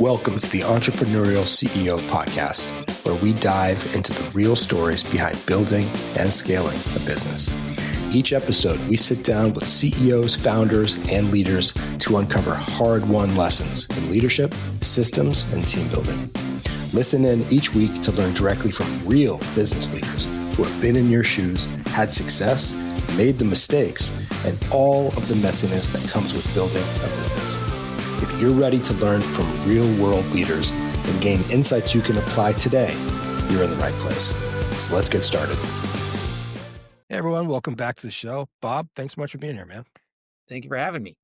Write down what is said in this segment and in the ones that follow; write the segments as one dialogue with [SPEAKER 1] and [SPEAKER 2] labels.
[SPEAKER 1] Welcome to the Entrepreneurial CEO Podcast, where we dive into the real stories behind building and scaling a business. Each episode, we sit down with CEOs, founders, and leaders to uncover hard-won lessons in leadership, systems, and team building. Listen in each week to learn directly from real business leaders who have been in your shoes, had success, made the mistakes, and all of the messiness that comes with building a business. If you're ready to learn from real-world leaders and gain insights you can apply today, you're in the right place. So let's get started. Hey, everyone. Welcome back to the show. Bob, thanks so much for being here, man.
[SPEAKER 2] Thank you for having me.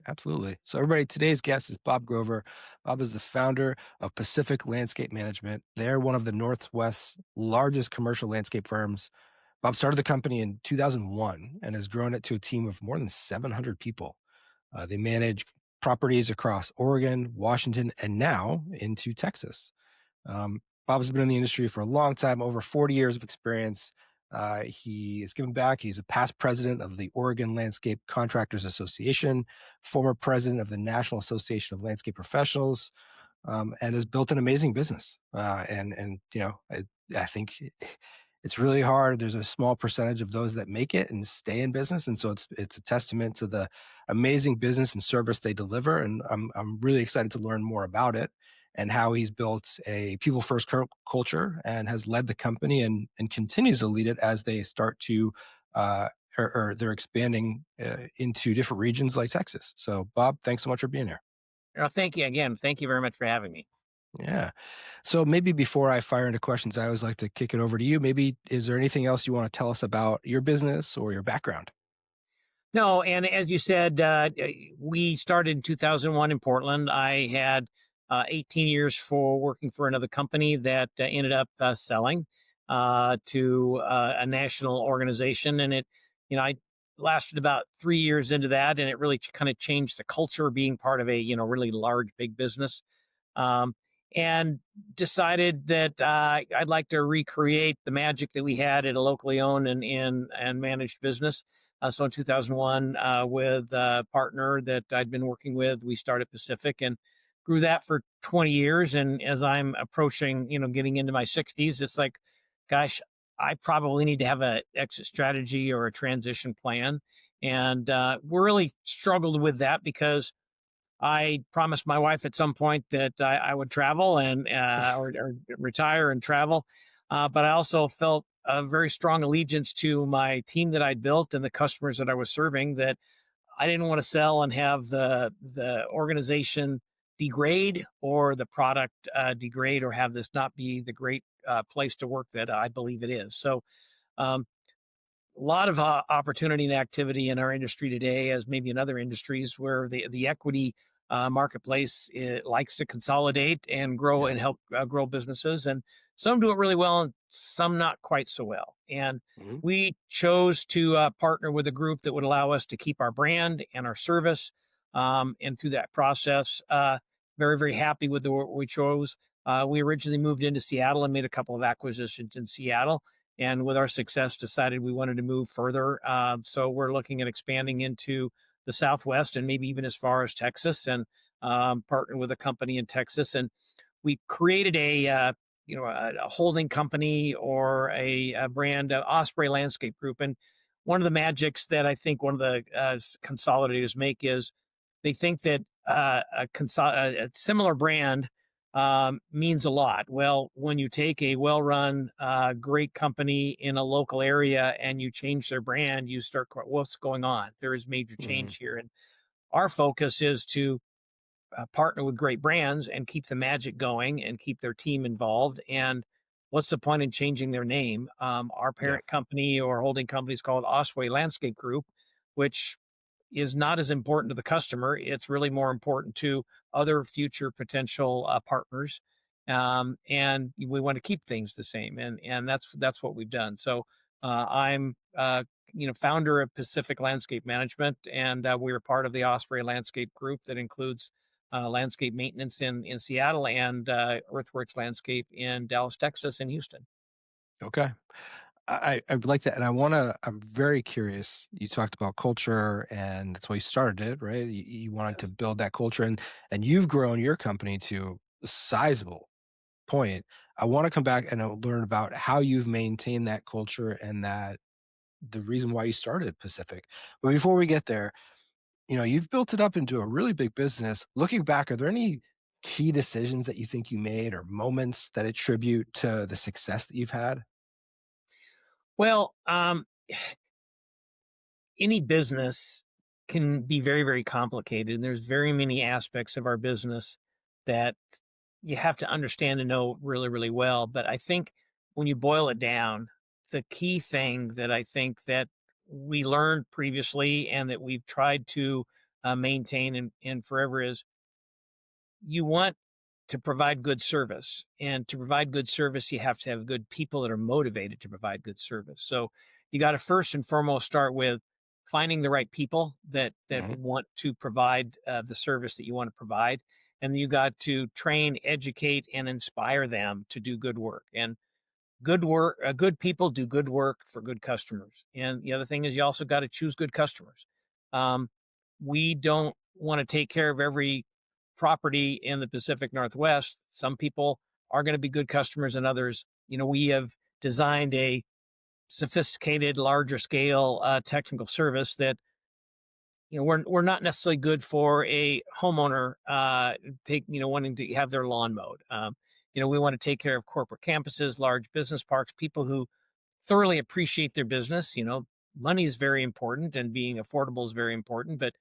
[SPEAKER 1] Absolutely. So everybody, today's guest is Bob Grover. Bob is the founder of Pacific Landscape Management. They're one of the Northwest's largest commercial landscape firms. Bob started the company in 2001 and has grown it to a team of more than 700 people. They manage properties across Oregon, Washington, and now into Texas. Bob's been in the industry for a long time, over 40 years of experience. He is giving back. He's a past president of the Oregon Landscape Contractors Association, former president of the National Association of Landscape Professionals, and has built an amazing business. And you know, I think it's really hard. There's a small percentage of those that make it and stay in business, and so it's a testament to the amazing business and service they deliver. And I'm really excited to learn more about it and how he's built a people-first culture and has led the company and continues to lead it as they start to or they're expanding into different regions like Texas. So, Bob, thanks so much for being here.
[SPEAKER 2] Well, thank you again. Thank you very much for having me.
[SPEAKER 1] Yeah. So maybe before I fire into questions, I always like to kick it over to you. Maybe is there anything else you want to tell us about your business or your background?
[SPEAKER 2] No, and as you said, we started in 2001 in Portland. I had 18 years for working for another company that ended up selling to a national organization, and I lasted about 3 years into that, and it really kind of changed the culture being part of a really large, big business. And decided that I'd like to recreate the magic that we had at a locally owned and managed business. So in 2001, with a partner that I'd been working with, we started Pacific and grew that for 20 years. And as I'm approaching, getting into my 60s, it's like, gosh, I probably need to have an exit strategy or a transition plan. And we really struggled with that because I promised my wife at some point that I would travel and or retire and travel, but I also felt a very strong allegiance to my team that I'd built and the customers that I was serving. That I didn't want to sell and have the organization degrade or the product degrade or have this not be the great place to work that I believe it is. So. A lot of opportunity and activity in our industry today, as maybe in other industries, where the equity marketplace likes to consolidate and grow and help grow businesses. And some do it really well and some not quite so well. And we chose to partner with a group that would allow us to keep our brand and our service. And through that process, very, very happy with what we chose. We originally moved into Seattle and made a couple of acquisitions in Seattle. And with our success, decided we wanted to move further. So we're looking at expanding into the Southwest and maybe even as far as Texas, and partner with a company in Texas. And we created a holding company or a brand, Osprey Landscape Group. And one of the magics that I think one of the consolidators make is they think that a similar brand means a lot. Well, when you take a well-run, great company in a local area and you change their brand, you start, what's going on? There is major change here. And our focus is to partner with great brands and keep the magic going and keep their team involved. And what's the point in changing their name? Our parent company or holding company is called Osprey Landscape Group, which is not as important to the customer. It's really more important to other future potential partners. And we want to keep things the same. And that's what we've done. So I'm founder of Pacific Landscape Management, and we're part of the Osprey Landscape Group that includes landscape maintenance in Seattle and Earthworks Landscape in Dallas, Texas, and Houston.
[SPEAKER 1] Okay. I like that, and I'm very curious. You talked about culture, and that's why you started it, right? You wanted to
[SPEAKER 2] Yes.
[SPEAKER 1] build that culture, and you've grown your company to a sizable point. I want to come back and learn about how you've maintained that culture and that the reason why you started Pacific. But before we get there, you've built it up into a really big business. Looking back, are there any key decisions that you think you made or moments that attribute to the success that you've had?
[SPEAKER 2] Well, any business can be very, very complicated. And there's very many aspects of our business that you have to understand and know really, really well. But I think when you boil it down, the key thing that I think that we learned previously and that we've tried to maintain and forever is you want to provide good service. And to provide good service, you have to have good people that are motivated to provide good service. So you got to first and foremost start with finding the right people that
[SPEAKER 1] Mhm.
[SPEAKER 2] want to provide the service that you want to provide. And you got to train, educate, and inspire them to do good work. And good work, good people do good work for good customers. And the other thing is you also got to choose good customers. Um, we don't want to take care of every property in the Pacific Northwest. Some people are going to be good customers and others. We have designed a sophisticated, larger scale technical service that we're not necessarily good for a homeowner wanting to have their lawn mowed. We want to take care of corporate campuses, large business parks, people who thoroughly appreciate their business. Money is very important and being affordable is very important, but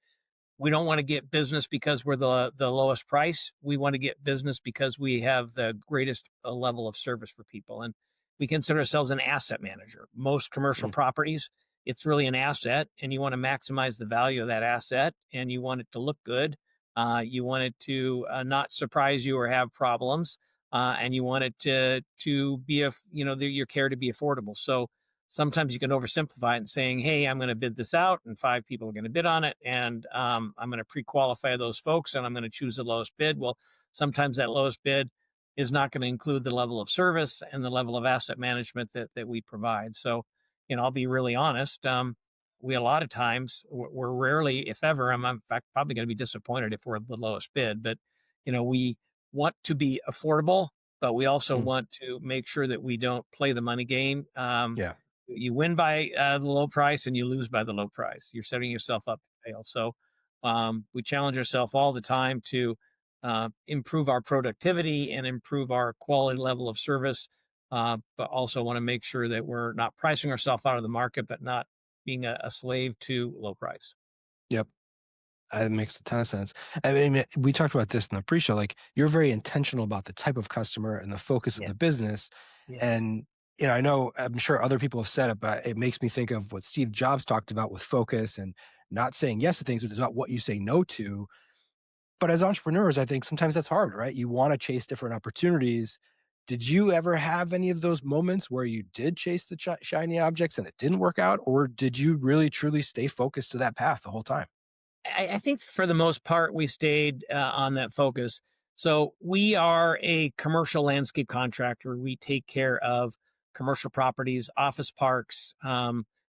[SPEAKER 2] we don't want to get business because we're the lowest price. We want to get business because we have the greatest level of service for people, and we consider ourselves an asset manager. Most commercial
[SPEAKER 1] Mm.
[SPEAKER 2] properties, it's really an asset, and you want to maximize the value of that asset, and you want it to look good. You want it to not surprise you or have problems, and you want it to be your care to be affordable. So sometimes you can oversimplify it and saying, "Hey, I'm going to bid this out, and 5 people are going to bid on it, and I'm going to pre-qualify those folks, and I'm going to choose the lowest bid." Well, sometimes that lowest bid is not going to include the level of service and the level of asset management that we provide. So, I'll be really honest. We a lot of times we're rarely, if ever, I'm in fact probably going to be disappointed if we're the lowest bid. But we want to be affordable, but we also
[SPEAKER 1] Mm.
[SPEAKER 2] want to make sure that we don't play the money game.
[SPEAKER 1] Yeah.
[SPEAKER 2] You win by the low price and you lose by the low price. You're setting yourself up to fail. So we challenge ourselves all the time to improve our productivity and improve our quality level of service, but also want to make sure that we're not pricing ourselves out of the market, but not being a slave to low price.
[SPEAKER 1] Yep. It makes a ton of sense. I mean, we talked about this in the pre-show. Like, you're very intentional about the type of customer and the focus of
[SPEAKER 2] Yeah.
[SPEAKER 1] the business.
[SPEAKER 2] Yes.
[SPEAKER 1] And I'm sure other people have said it, but it makes me think of what Steve Jobs talked about with focus and not saying yes to things, which is about what you say no to. But as entrepreneurs, I think sometimes that's hard, right? You want to chase different opportunities. Did you ever have any of those moments where you did chase the shiny objects and it didn't work out, or did you really truly stay focused to that path the whole time?
[SPEAKER 2] I think for the most part, we stayed on that focus. So we are a commercial landscape contractor. We take care of commercial properties, office parks,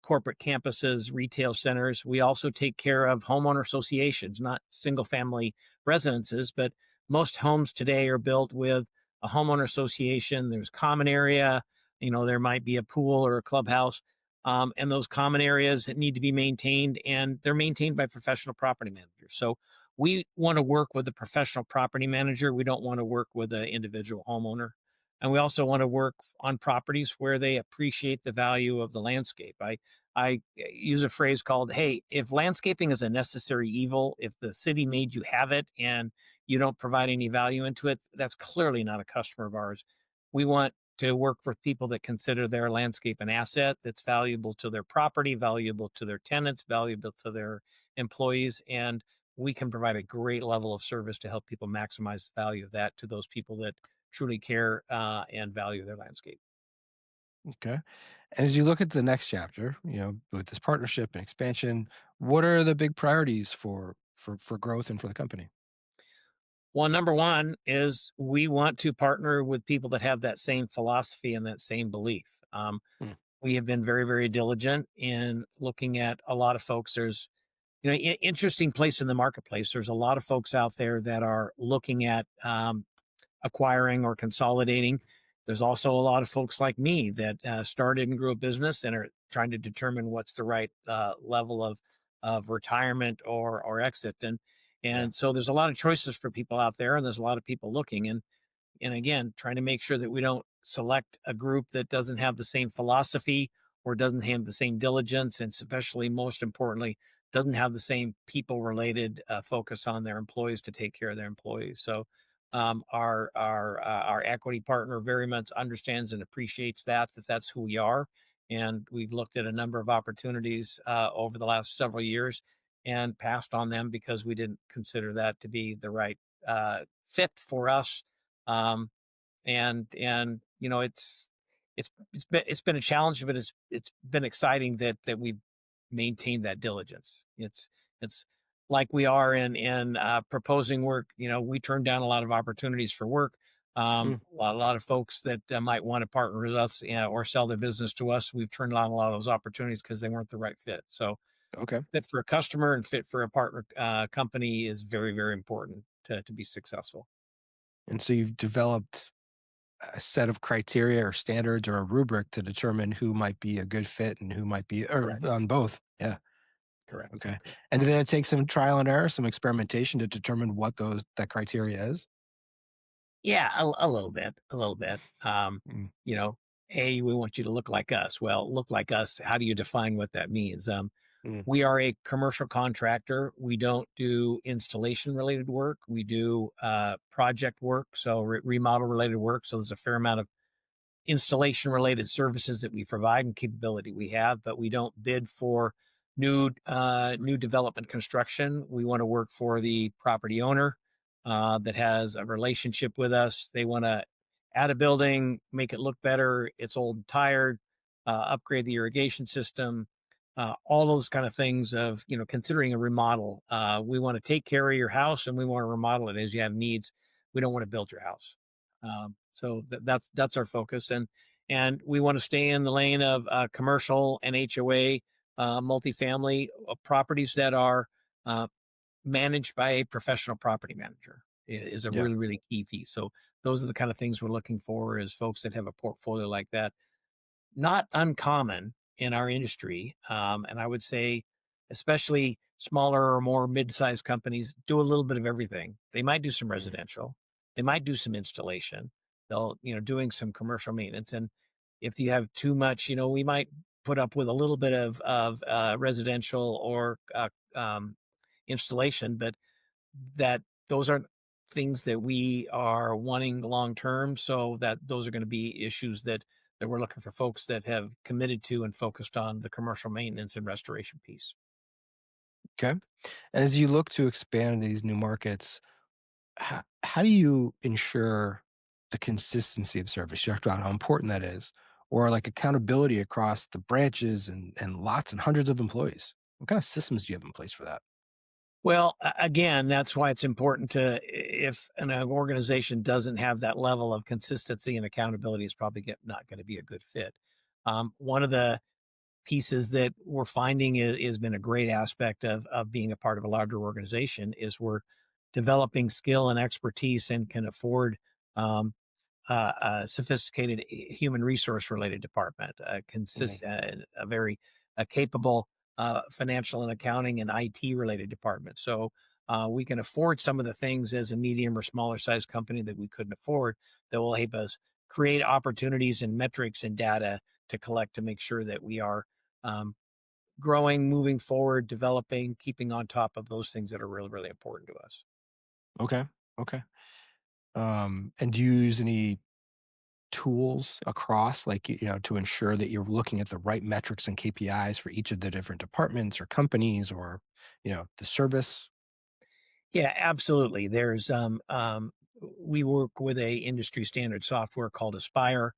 [SPEAKER 2] corporate campuses, retail centers. We also take care of homeowner associations, not single family residences, but most homes today are built with a homeowner association. There's common area, there might be a pool or a clubhouse, and those common areas that need to be maintained, and they're maintained by professional property managers. So we want to work with a professional property manager. We don't want to work with an individual homeowner. And we also want to work on properties where they appreciate the value of the landscape. I use a phrase called, "Hey, if landscaping is a necessary evil, if the city made you have it and you don't provide any value into it, that's clearly not a customer of ours." We want to work with people that consider their landscape an asset that's valuable to their property, valuable to their tenants, valuable to their employees. And we can provide a great level of service to help people maximize the value of that to those people that truly care and value their landscape.
[SPEAKER 1] Okay. And as you look at the next chapter, with this partnership and expansion, what are the big priorities for growth and for the company?
[SPEAKER 2] Well, number one is we want to partner with people that have that same philosophy and that same belief.
[SPEAKER 1] Hmm.
[SPEAKER 2] we have been very, very diligent in looking at a lot of folks. There's, interesting place in the marketplace. There's a lot of folks out there that are looking at acquiring or consolidating. There's also a lot of folks like me that started and grew a business and are trying to determine what's the right level of retirement or exit.
[SPEAKER 1] Yeah.
[SPEAKER 2] And so there's a lot of choices for people out there, and there's a lot of people looking. And again, trying to make sure that we don't select a group that doesn't have the same philosophy or doesn't have the same diligence, and especially most importantly, doesn't have the same people related focus on their employees to take care of their employees. So our equity partner very much understands and appreciates that that's who we are, and we've looked at a number of opportunities over the last several years and passed on them because we didn't consider that to be the right fit for us. um, and it's been a challenge, but it's been exciting that we maintain that diligence. It's like we are in proposing work. We turn down a lot of opportunities for work.
[SPEAKER 1] Mm,
[SPEAKER 2] A lot of folks that might want to partner with us, or sell their business to us. We've turned down a lot of those opportunities because they weren't the right fit. So
[SPEAKER 1] okay.
[SPEAKER 2] fit for a customer and fit for a partner company is very, very important to be successful.
[SPEAKER 1] And so you've developed a set of criteria or standards or a rubric to determine who might be a good fit and who might be, or
[SPEAKER 2] Correct.
[SPEAKER 1] on both. Yeah.
[SPEAKER 2] Correct.
[SPEAKER 1] Okay.
[SPEAKER 2] Correct.
[SPEAKER 1] And then it takes some trial and error, some experimentation to determine what that criteria is.
[SPEAKER 2] Yeah, a little bit, a little bit.
[SPEAKER 1] Mm,
[SPEAKER 2] You know, hey, we want you to look like us. Well, look like us. How do you define what that means?
[SPEAKER 1] mm,
[SPEAKER 2] We are a commercial contractor. We don't do installation related work. We do project work, so remodel related work. So there's a fair amount of installation related services that we provide and capability we have, but we don't bid for new development construction. We want to work for the property owner that has a relationship with us. They want to add a building, make it look better. It's old and tired. Upgrade the irrigation system. All those kind of things of considering a remodel. We want to take care of your house and we want to remodel it as you have needs. We don't want to build your house. So that's our focus, and we want to stay in the lane of commercial and HOA, multifamily properties that are uh, managed by a professional property manager is a
[SPEAKER 1] yeah.
[SPEAKER 2] really, really key piece. So those are the kind of things we're looking for, is folks that have a portfolio like that. Not uncommon in our industry. And I would say, especially smaller or more mid-sized companies do a little bit of everything. They might do some
[SPEAKER 1] Mm,
[SPEAKER 2] residential, they might do some installation, doing some commercial maintenance. And if you have too much, we might put up with a little bit of residential or installation, but that those aren't things that we are wanting long term. So that those are going to be issues that we're looking for folks that have committed to and focused on the commercial maintenance and restoration piece.
[SPEAKER 1] okay. And as you look to expand into these new markets, how do you ensure the consistency of service? You talked about how important that is, or like accountability across the branches and lots and hundreds of employees. What kind of systems do you have in place for that?
[SPEAKER 2] Well, again, that's why it's important to, if an organization doesn't have that level of consistency and accountability, is probably not going to be a good fit. One of the pieces that we're finding has been a great aspect of being a part of a larger organization is we're developing skill and expertise and can afford um, a sophisticated human resource related department,
[SPEAKER 1] Mm,
[SPEAKER 2] a very capable financial and accounting and IT related department. So we can afford some of the things as a medium or smaller size company that we couldn't afford, that will help us create opportunities and metrics and data to collect to make sure that we are um, growing, moving forward, developing, keeping on top of those things that are really, really important to us.
[SPEAKER 1] okay. Okay. And do you use any tools across, like, to ensure that you're looking at the right metrics and KPIs for each of the different departments or companies or, the service?
[SPEAKER 2] Yeah, absolutely. We work with a industry standard software called Aspire,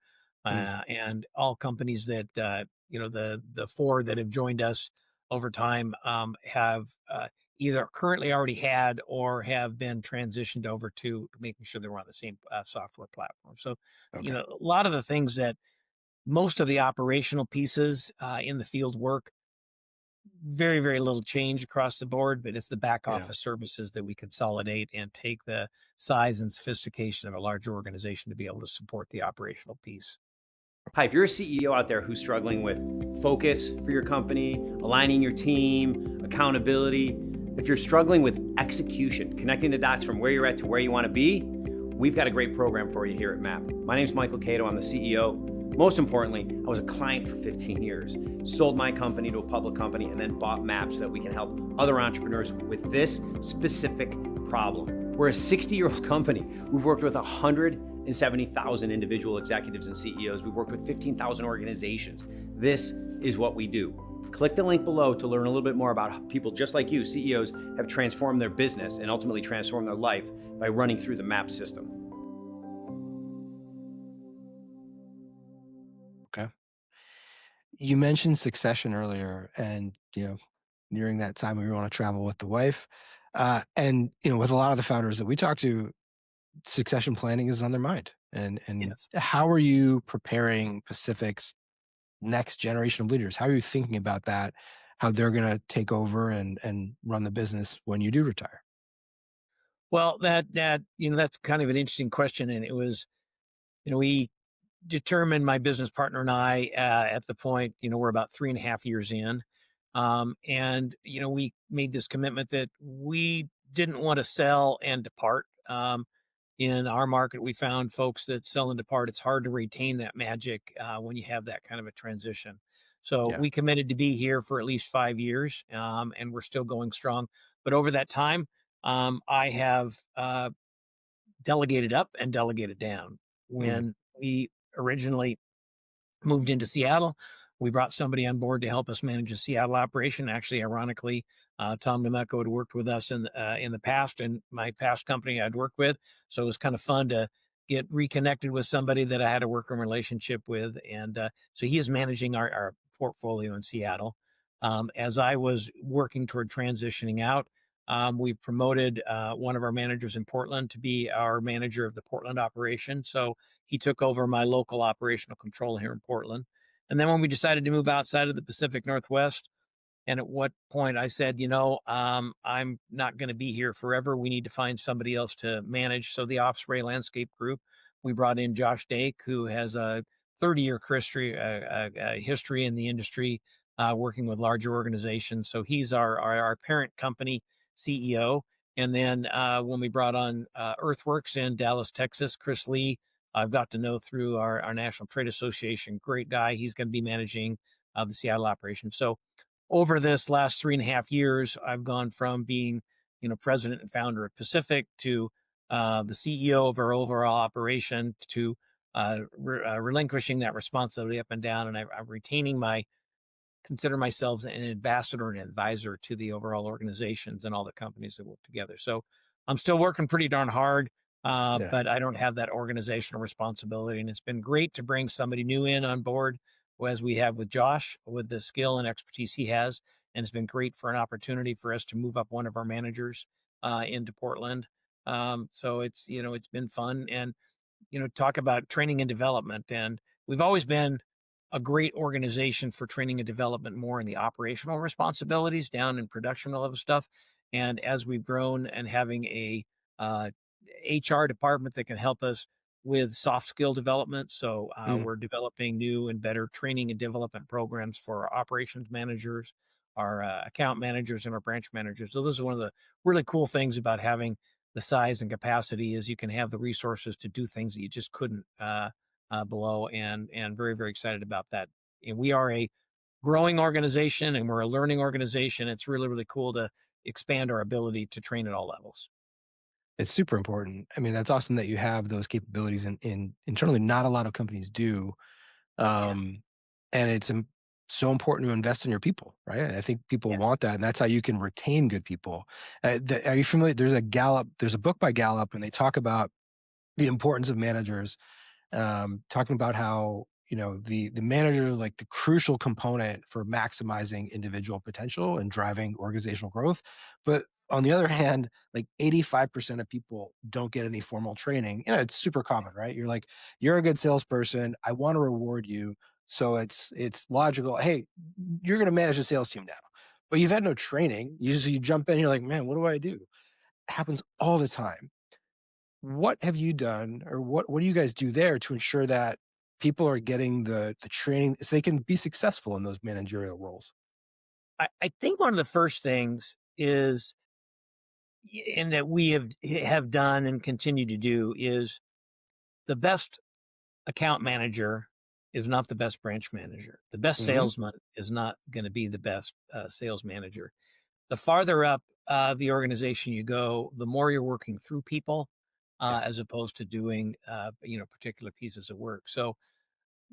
[SPEAKER 1] Mm,
[SPEAKER 2] and all companies that the four that have joined us over time have either currently already had or have been transitioned over to making sure that we're on the same software platform. So,
[SPEAKER 1] okay.
[SPEAKER 2] a lot of the things that most of the operational pieces in the field work, very, very little change across the board, but it's the back
[SPEAKER 1] Yeah.
[SPEAKER 2] office services that we consolidate and take the size and sophistication of a larger organization to be able to support the operational piece.
[SPEAKER 3] Hi, if you're a CEO out there who's struggling with focus for your company, aligning your team, accountability, if you're struggling with execution, connecting the dots from where you're at to where you want to be, we've got a great program for you here at MAP. My name is Michael Cato. I'm the CEO. Most importantly, I was a client for 15 years, sold my company to a public company, and then bought MAP so that we can help other entrepreneurs with this specific problem. We're a 60-year-old company. We've worked with 170,000 individual executives and CEOs. We've worked with 15,000 organizations. This is what we do. Click the link below to learn a little bit more about how people just like you, CEOs, have transformed their business and ultimately transformed their life by running through the MAP system.
[SPEAKER 1] Okay. You mentioned succession earlier, and during that time we want to travel with the wife, and with a lot of the founders that we talk to, succession planning is on their mind. And
[SPEAKER 2] Yes.
[SPEAKER 1] how are you preparing Pacific's next generation of leaders? How are you thinking about that? How they're going to take over and run the business when you do retire?
[SPEAKER 2] Well, that's kind of an interesting question, and it was, we determined, my business partner and I, at the point, we're about 3.5 years in. And, we made this commitment that we didn't want to sell and depart. In our market, we found folks that sell and depart. It's hard to retain that magic when you have that kind of a transition. So
[SPEAKER 1] Yeah.
[SPEAKER 2] we committed to be here for at least 5 years, and we're still going strong. But over that time, I have delegated up and delegated down.
[SPEAKER 1] Mhm.
[SPEAKER 2] When we originally moved into Seattle, we brought somebody on board to help us manage the Seattle operation. Actually, ironically, Tom Nemeko had worked with us in the past, in my past company I'd worked with. So it was kind of fun to get reconnected with somebody that I had a working relationship with. And so he is managing our portfolio in Seattle. As I was working toward transitioning out, we've promoted one of our managers in Portland to be our manager of the Portland operation. So he took over my local operational control here in Portland. And then when we decided to move outside of the Pacific Northwest, and at what point I said, I'm not going to be here forever. We need to find somebody else to manage. So the Osprey Landscape Group, we brought in Josh Dake, who has a 30-year history in the industry, working with larger organizations. So he's our parent company CEO. And then when we brought on Earthworks in Dallas, Texas, Chris Lee, I've got to know through our National Trade Association. Great guy. He's going to be managing the Seattle operation. So over this last 3.5 years, I've gone from being, president and founder of Pacific to the CEO of our overall operation to relinquishing that responsibility up and down. And I'm retaining consider myself an ambassador and advisor to the overall organizations and all the companies that work together. So I'm still working pretty darn hard,
[SPEAKER 1] Yeah.
[SPEAKER 2] but I don't have that organizational responsibility. And it's been great to bring somebody new in on board, as we have with Josh, with the skill and expertise he has. And it's been great for an opportunity for us to move up one of our managers into Portland. So it's been fun. And talk about training and development. And we've always been a great organization for training and development more in the operational responsibilities down in production level stuff. And as we've grown and having a HR department that can help us with soft skill development. So
[SPEAKER 1] Mm.
[SPEAKER 2] we're developing new and better training and development programs for our operations managers, our account managers, and our branch managers. So this is one of the really cool things about having the size and capacity, is you can have the resources to do things that you just couldn't below, and very, very excited about that. And we are a growing organization, and we're a learning organization. It's really, really cool to expand our ability to train at all levels.
[SPEAKER 1] It's super important. I mean, that's awesome that you have those capabilities internally. Not a lot of companies do.
[SPEAKER 2] Yeah.
[SPEAKER 1] Um, and it's so important to invest in your people, right? I think people
[SPEAKER 2] Yes.
[SPEAKER 1] want that, and that's how you can retain good people. Are you familiar? There's a book by Gallup, and they talk about the importance of managers, talking about how the manager is like the crucial component for maximizing individual potential and driving organizational growth. But on the other hand, like 85% of people don't get any formal training. It's super common, right? You're a good salesperson. I want to reward you, So it's logical. Hey, you're going to manage a sales team now, but you've had no training. You jump in, you're like, man, what do I do? It happens all the time. What have you done, or what do you guys do there to ensure that people are getting the training so they can be successful in those managerial roles?
[SPEAKER 2] I think one of the first things is, and that we have done and continue to do, is the best account manager is not the best branch manager. The best
[SPEAKER 1] Hmm.
[SPEAKER 2] salesman is not going to be the best sales manager. The farther up the organization you go, the more you're working through people,
[SPEAKER 1] Yeah.
[SPEAKER 2] as opposed to doing particular pieces of work. So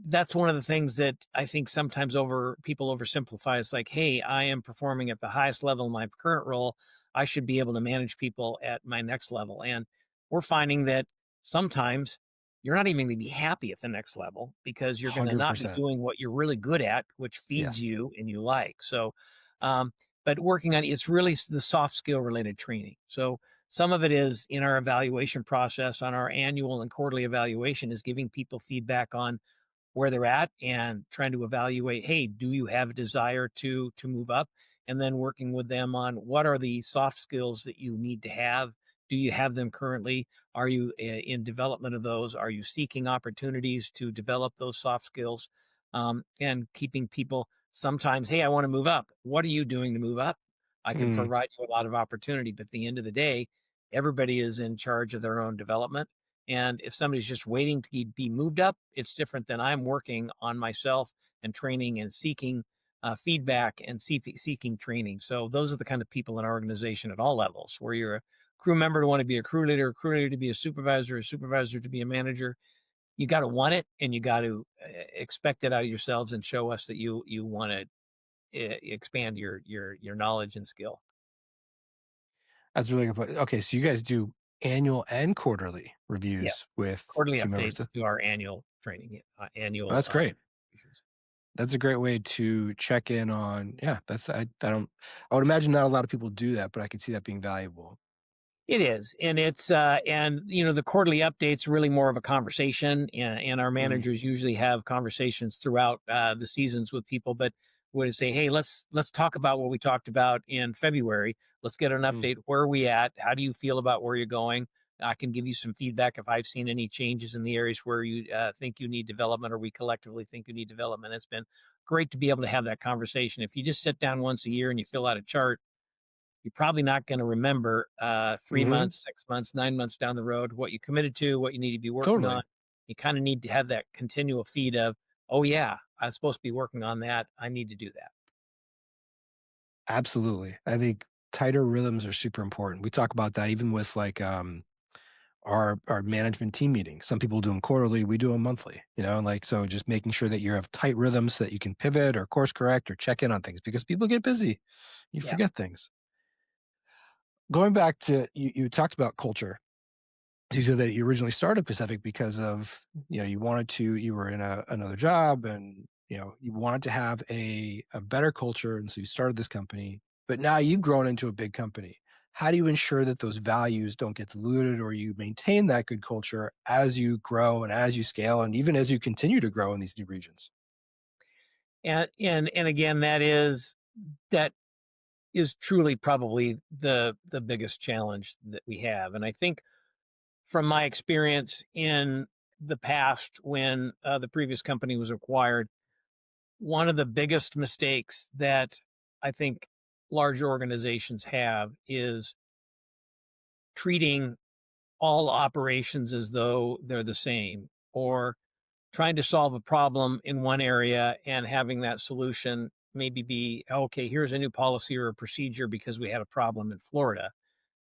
[SPEAKER 2] that's one of the things that I think sometimes people oversimplify. It's like, hey, I am performing at the highest level in my current role. I should be able to manage people at my next level. And we're finding that sometimes you're not even going to be happy at the next level because you're going to not be
[SPEAKER 1] 100%.
[SPEAKER 2] doing what you're really good at, which feeds
[SPEAKER 1] Yes.
[SPEAKER 2] you and you like. So, um, but working on it's really the soft skill related training. So some of it is in our evaluation process on our annual and quarterly evaluation is giving people feedback on where they're at and trying to evaluate, hey, do you have a desire to move up? And then working with them on what are the soft skills that you need to have. Do you have them currently? Are you in development of those? Are you seeking opportunities to develop those soft skills? And keeping people sometimes, hey, I want to move up. What are you doing to move up? I can
[SPEAKER 1] Mm,
[SPEAKER 2] provide you a lot of opportunity, but at the end of the day, everybody is in charge of their own development. And if somebody's just waiting to be moved up, it's different than I'm working on myself and training and seeking feedback and seeking training. So those are the kind of people in our organization at all levels, where you're a crew member to want to be a crew leader to be a supervisor to be a manager. You got to want it, and you got to expect it out of yourselves and show us that you want to expand your knowledge and skill.
[SPEAKER 1] that's a really good point. Okay, so you guys do annual and quarterly reviews
[SPEAKER 2] Yes,
[SPEAKER 1] with
[SPEAKER 2] quarterly
[SPEAKER 1] team members.
[SPEAKER 2] updates to our annual training, annual.
[SPEAKER 1] That's great. That's a great way to check in on. Yeah, that's I don't. I would imagine not a lot of people do that, but I could see that being valuable.
[SPEAKER 2] It is, and it's and the quarterly updates really more of a conversation, and our
[SPEAKER 1] Mm,
[SPEAKER 2] managers usually have conversations throughout the seasons with people. But would say, hey, let's talk about what we talked about in February. Let's get an
[SPEAKER 1] mm.
[SPEAKER 2] update. Where are we at? How do you feel about where you're going? I can give you some feedback if I've seen any changes in the areas where you think you need development, or we collectively think you need development. It's been great to be able to have that conversation. If you just sit down once a year and you fill out a chart, you're probably not going to remember 3
[SPEAKER 1] Mhm.
[SPEAKER 2] months, 6 months, 9 months down the road what you committed to, what you need to be working on.
[SPEAKER 1] Totally.
[SPEAKER 2] You kind of need to have that continual feed of, oh yeah, I was supposed to be working on that. I need to do that.
[SPEAKER 1] Absolutely. I think tighter rhythms are super important. We talk about that even with like our management team meetings. Some people do them quarterly, we do them monthly, and like so just making sure that you have tight rhythms so that you can pivot or course correct or check in on things because people get busy. You
[SPEAKER 2] Yeah.
[SPEAKER 1] forget things. Going back to you talked about culture. So you said that you originally started Pacific because of, you were in another job and, you wanted to have a better culture. And so you started this company, but now you've grown into a big company. How do you ensure that those values don't get diluted or you maintain that good culture as you grow and as you scale and even as you continue to grow in these new regions?
[SPEAKER 2] And again, that is truly probably the biggest challenge that we have. And I think from my experience in the past when the previous company was acquired, one of the biggest mistakes that I think large organizations have is treating all operations as though they're the same, or trying to solve a problem in one area and having that solution maybe be, okay, here's a new policy or a procedure because we had a problem in Florida.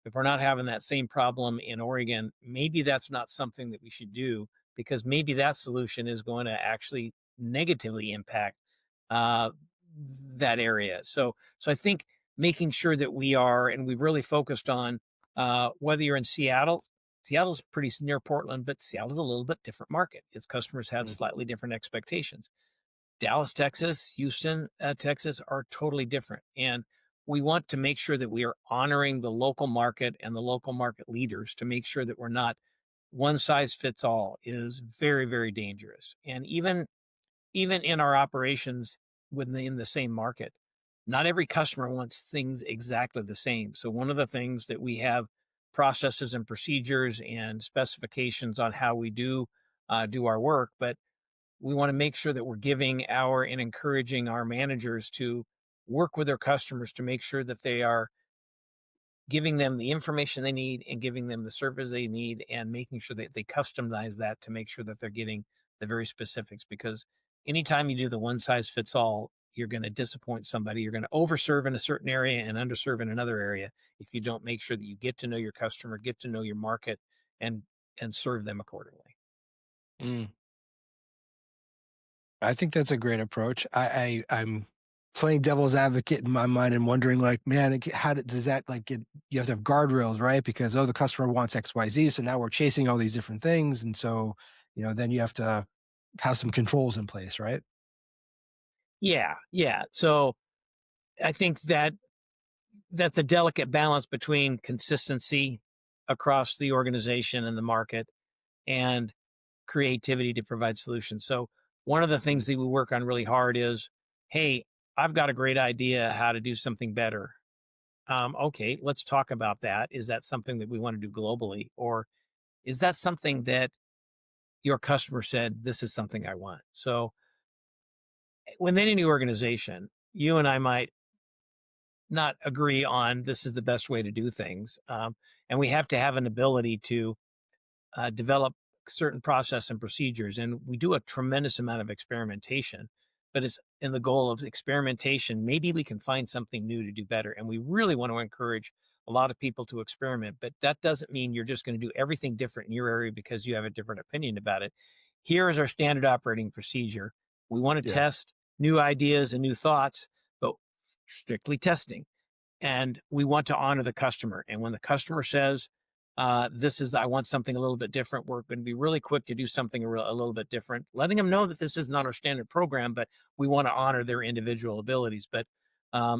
[SPEAKER 2] If we're not having that same problem in Oregon, maybe that's not something that we should do, because maybe that solution is going to actually negatively impact uh, that area. So I think making sure that we are, and we've really focused on whether you're in Seattle. Seattle's pretty near Portland, but Seattle's a little bit different market. Its customers have
[SPEAKER 1] Mm,
[SPEAKER 2] slightly different expectations. Dallas, Texas, Houston, Texas are totally different. And we want to make sure that we are honoring the local market and the local market leaders to make sure that we're not one size fits all is very, very dangerous. And even even in our operations within the same market, not every customer wants things exactly the same. So one of the things that we have processes and procedures and specifications on how we do our work, but we want to make sure that we're giving our and encouraging our managers to work with their customers to make sure that they are giving them the information they need and giving them the service they need and making sure that they customize that to make sure that they're getting the very specifics. Because anytime you do the one size fits all, you're going to disappoint somebody. You're going to overserve in a certain area and underserve in another area if you don't make sure that you get to know your customer, get to know your market, and serve them accordingly.
[SPEAKER 1] Mm. I think that's a great approach. I'm playing devil's advocate in my mind and wondering, like, man, does that like get? You have to have guardrails, right? Because the customer wants X, Y, Z, so now we're chasing all these different things, and so then you have to have some controls in place, right?
[SPEAKER 2] Yeah, yeah. So I think that that's a delicate balance between consistency across the organization and the market and creativity to provide solutions. So one of the
[SPEAKER 1] Mm.
[SPEAKER 2] things that we work on really hard is, hey, I've got a great idea how to do something better. Okay, let's talk about that. Is that something that we want to do globally? Or is that something that your customer said, this is something I want? So within any organization, you and I might not agree on this is the best way to do things. And we have to have an ability to develop certain process and procedures. And we do a tremendous amount of experimentation, but it's in the goal of experimentation. Maybe we can find something new to do better. And we really want to encourage a lot of people to experiment, but that doesn't mean you're just going to do everything different in your area because you have a different opinion about it. Here is our standard operating procedure. We want to
[SPEAKER 1] Yeah.
[SPEAKER 2] test new ideas and new thoughts, but strictly testing. And we want to honor the customer. And when the customer says, I want something a little bit different, we're going to be really quick to do something a little bit different, letting them know that this is not our standard program, but we want to honor their individual abilities. But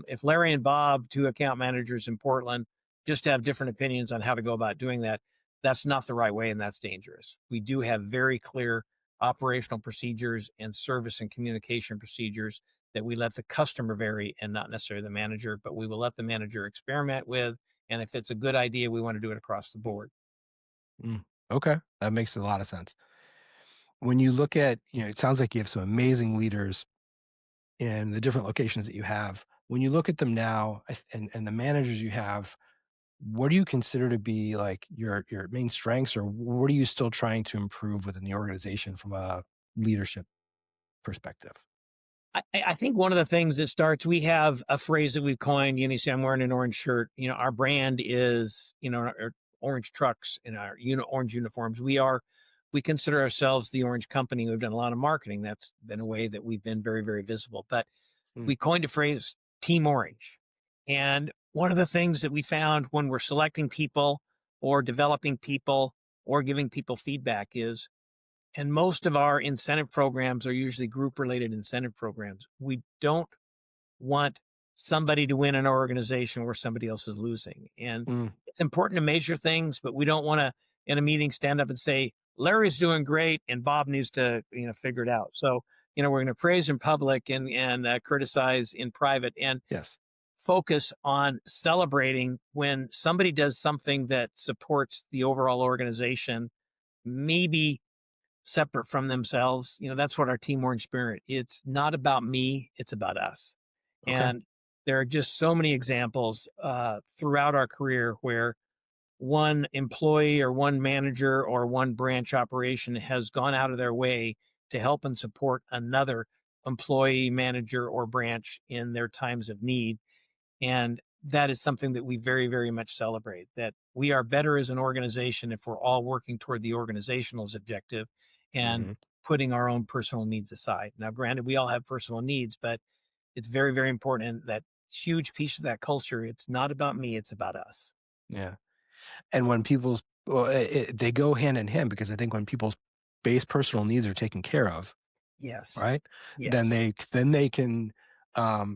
[SPEAKER 2] if Larry and Bob, two account managers in Portland, just have different opinions on how to go about doing that, that's not the right way, and that's dangerous. We do have very clear operational procedures and service and communication procedures that we let the customer vary and not necessarily the manager, but we will let the manager experiment with. And if it's a good idea, we want to do it across the board.
[SPEAKER 1] Mm. Okay, that makes a lot of sense. When you look at, it sounds like you have some amazing leaders in the different locations that you have. When you look at them now and the managers you have, what do you consider to be like your main strengths, or what are you still trying to improve within the organization from a leadership perspective?
[SPEAKER 2] I think one of the things that starts, we have a phrase that we've coined, you say I'm wearing an orange shirt, our brand is, our orange trucks and our orange uniforms. We consider ourselves the orange company. We've done a lot of marketing. That's been a way that we've been very, very visible, but
[SPEAKER 1] Mm.
[SPEAKER 2] we coined a phrase, Team Orange. And one of the things that we found when we're selecting people or developing people or giving people feedback is, and most of our incentive programs are usually group related incentive programs. We don't want somebody to win an organization where somebody else is losing. And
[SPEAKER 1] Mm.
[SPEAKER 2] it's important to measure things, but we don't want to, in a meeting, stand up and say, Larry's doing great and Bob needs to, figure it out. So, we're going to praise in public and criticize in private, and
[SPEAKER 1] Yes.
[SPEAKER 2] focus on celebrating when somebody does something that supports the overall organization, maybe separate from themselves. That's what our Team Orange spirit. It's not about me, it's about us.
[SPEAKER 1] Okay.
[SPEAKER 2] And there are just so many examples throughout our career where one employee or one manager or one branch operation has gone out of their way to help and support another employee, manager, or branch in their times of need. And that is something that we very, very much celebrate, that we are better as an organization if we're all working toward the organizational objective and
[SPEAKER 1] Hmm.
[SPEAKER 2] putting our own personal needs aside. Now, granted, we all have personal needs, but it's very, very important. And that huge piece of that culture, it's not about me, it's about us.
[SPEAKER 1] Yeah. And when they go hand in hand, because I think when people's base personal needs are taken care of,
[SPEAKER 2] Yes.
[SPEAKER 1] right, then
[SPEAKER 2] Yes.
[SPEAKER 1] they can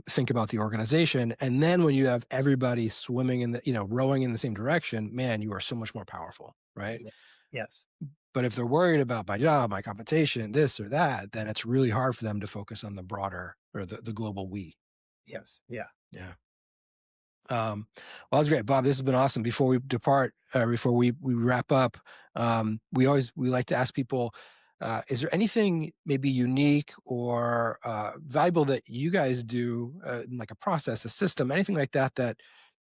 [SPEAKER 1] think about the organization. And then when you have everybody swimming in the, rowing in the same direction, man, you are so much more powerful, right?
[SPEAKER 2] Yes. Yes.
[SPEAKER 1] But if they're worried about my job, my compensation, this or that, then it's really hard for them to focus on the broader or the global we.
[SPEAKER 2] Yes. Yeah.
[SPEAKER 1] Yeah. Well, that's great, Bob. This has been awesome. Before we depart, before we wrap up, we like to ask people, is there anything maybe unique or valuable that you guys do, like a process, a system, anything like that, that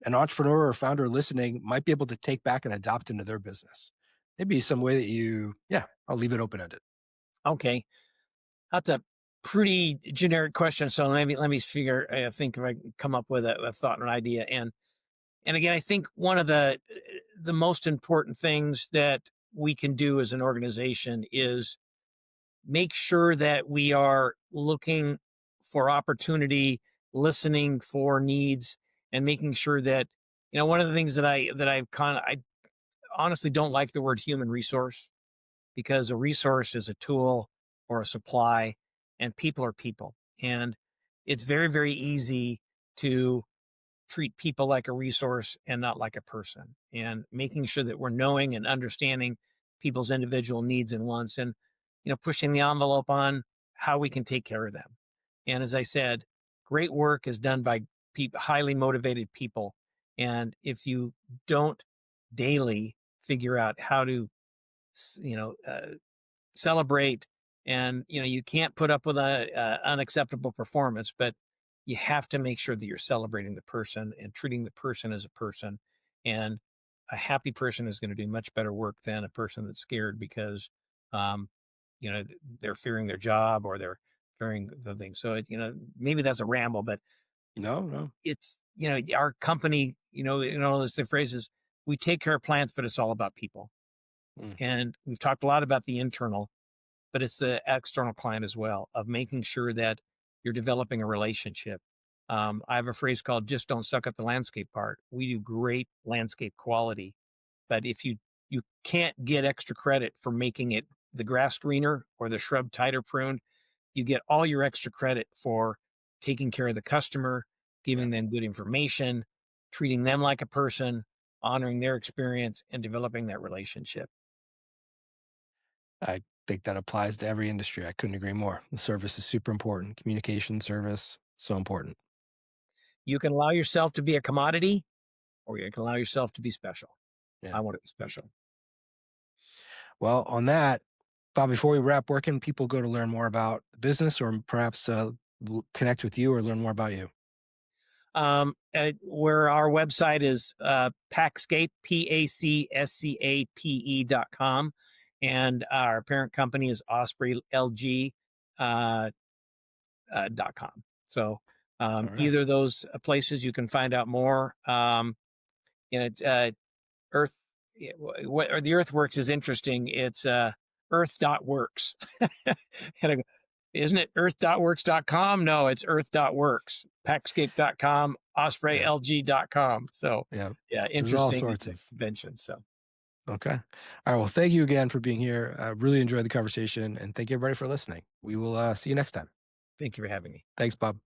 [SPEAKER 1] an entrepreneur or founder listening might be able to take back and adopt into their business? Maybe some way that I'll leave it open-ended.
[SPEAKER 2] Okay. That's a pretty generic question. So let me think if I can come up with a thought or an idea. And again, I think one of the most important things that we can do as an organization is make sure that we are looking for opportunity, listening for needs, and making sure that, one of the things that I honestly don't like the word human resource, because a resource is a tool or a supply, and people are people. And it's very, very easy to treat people like a resource and not like a person, and making sure that we're knowing and understanding people's individual needs and wants, and pushing the envelope on how we can take care of them. And as I said, great work is done by highly motivated people, and if you don't daily figure out how to celebrate, and you can't put up with a unacceptable performance, but you have to make sure that you're celebrating the person and treating the person as a person. And a happy person is going to do much better work than a person that's scared because um, they're fearing their job, or they're fearing something. So maybe that's a ramble, but
[SPEAKER 1] No.
[SPEAKER 2] it's our company, as the phrase is, we take care of plants, but it's all about people.
[SPEAKER 1] Mm.
[SPEAKER 2] And we've talked a lot about the internal, but it's the external client as well, of making sure that you're developing a relationship. I have a phrase called "just don't suck at the landscape part." We do great landscape quality, but if you can't get extra credit for making it the grass greener or the shrub tighter pruned, you get all your extra credit for taking care of the customer, giving them good information, treating them like a person, honoring their experience, and developing that relationship.
[SPEAKER 1] I think that applies to every industry. I couldn't agree more. The service is super important. Communication service, so important.
[SPEAKER 2] You can allow yourself to be a commodity, or you can allow yourself to be special.
[SPEAKER 1] Yeah.
[SPEAKER 2] I want to be special.
[SPEAKER 1] Well, on that, Bob, before we wrap, where can people go to learn more about the business, or perhaps connect with you or learn more about you?
[SPEAKER 2] Where our website is Pacscape, PACSCAPE.com. And our parent company is OspreyLG .com. So
[SPEAKER 1] Right.
[SPEAKER 2] either of those places you can find out more. Earth, or the Earthworks is interesting. It's earth.works. And I go, isn't it earth.works.com? No, it's earth.works, packscape.com, ospreylg.com. So
[SPEAKER 1] Yeah,
[SPEAKER 2] interesting
[SPEAKER 1] all sorts of
[SPEAKER 2] inventions. So
[SPEAKER 1] okay. All right. Well, thank you again for being here. I really enjoyed the conversation, and thank you everybody for listening. We will see you next time.
[SPEAKER 2] thank you for having me.
[SPEAKER 1] Thanks, Bob.